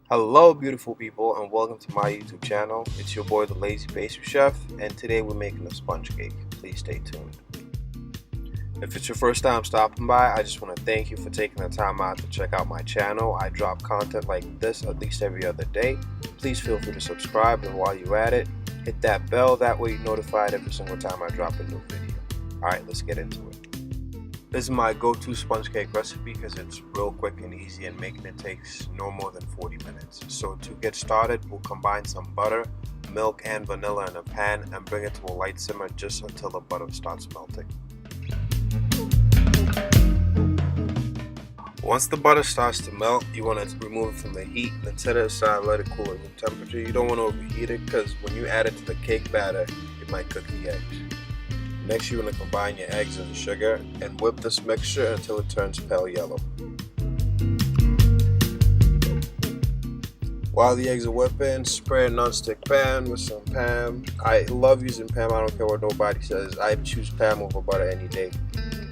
Hello beautiful people and welcome to my YouTube channel. It's your boy the Lazy Pastry Chef, and today we're making a sponge cake. Please stay tuned. If it's your first time stopping by, I just want to thank you for taking the time out to check out my channel. I drop content like this at least every other day. Please feel free to subscribe, and while you're at it, hit that bell, that way you're notified every single time I drop a new video. Alright, let's get into it. This is my go-to sponge cake recipe because it's real quick and easy, and making it takes no more than 40 minutes. So to get started, we'll combine some butter, milk, and vanilla in a pan and bring it to a light simmer just until the butter starts melting. Once the butter starts to melt, you want to remove it from the heat and set it aside, let it cool at room temperature. You don't want to overheat it because when you add it to the cake batter, it might cook the eggs. Next, you want to combine your eggs and the sugar and whip this mixture until it turns pale yellow. While the eggs are whipping, spray a non-stick pan with some Pam. I love using Pam, I don't care what nobody says. I choose Pam over butter any day.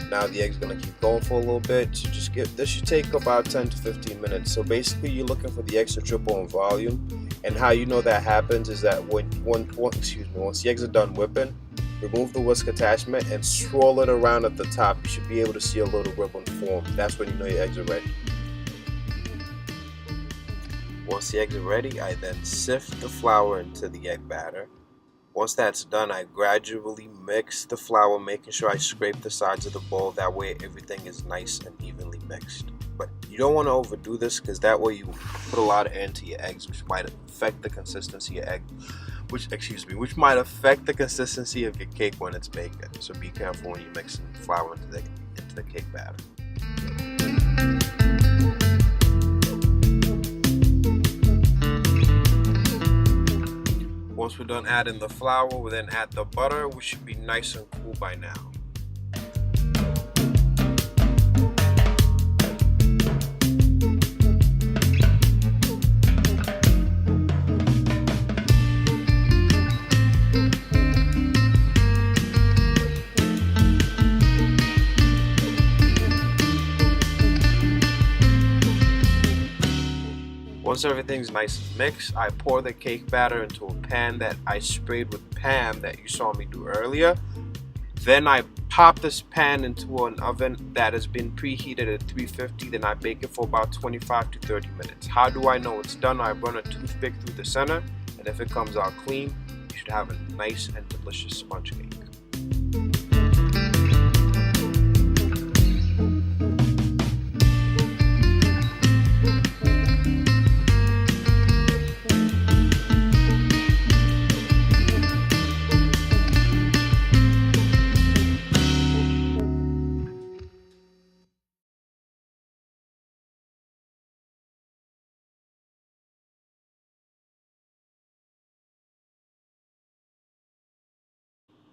Now the egg's going to keep going for a little bit, so this should take about 10 to 15 minutes. So basically you're looking for the eggs to triple in volume, and how you know that happens is that once the eggs are done whipping, remove the whisk attachment and swirl it around at the top. You should be able to see a little ribbon form. That's when you know your eggs are ready. Once the eggs are ready, I then sift the flour into the egg batter. Once that's done, I gradually mix the flour, making sure I scrape the sides of the bowl. That way everything is nice and evenly mixed. But you don't want to overdo this because that way you put a lot of air into your eggs, which might affect the consistency of which might affect the consistency of your cake when it's baking. So be careful when you're mixing flour into the cake batter. Once we're done adding the flour, we'll then add the butter, which should be nice and cool by now. Once everything's nice and mixed, I pour the cake batter into a pan that I sprayed with Pam that you saw me do earlier. Then I pop this pan into an oven that has been preheated at 350. Then I bake it for about 25 to 30 minutes. How do I know it's done? I run a toothpick through the center, and if it comes out clean, you should have a nice and delicious sponge cake.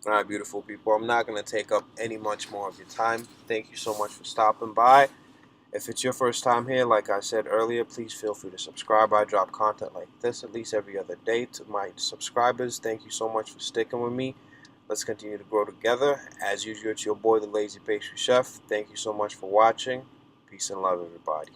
Alright beautiful people, I'm not going to take up any much more of your time. Thank you so much for stopping by. If it's your first time here, like I said earlier, please feel free to subscribe. I drop content like this at least every other day. To my subscribers, thank you so much for sticking with me. Let's continue to grow together. As usual, it's your boy the Lazy Pastry Chef. Thank you so much for watching. Peace and love everybody.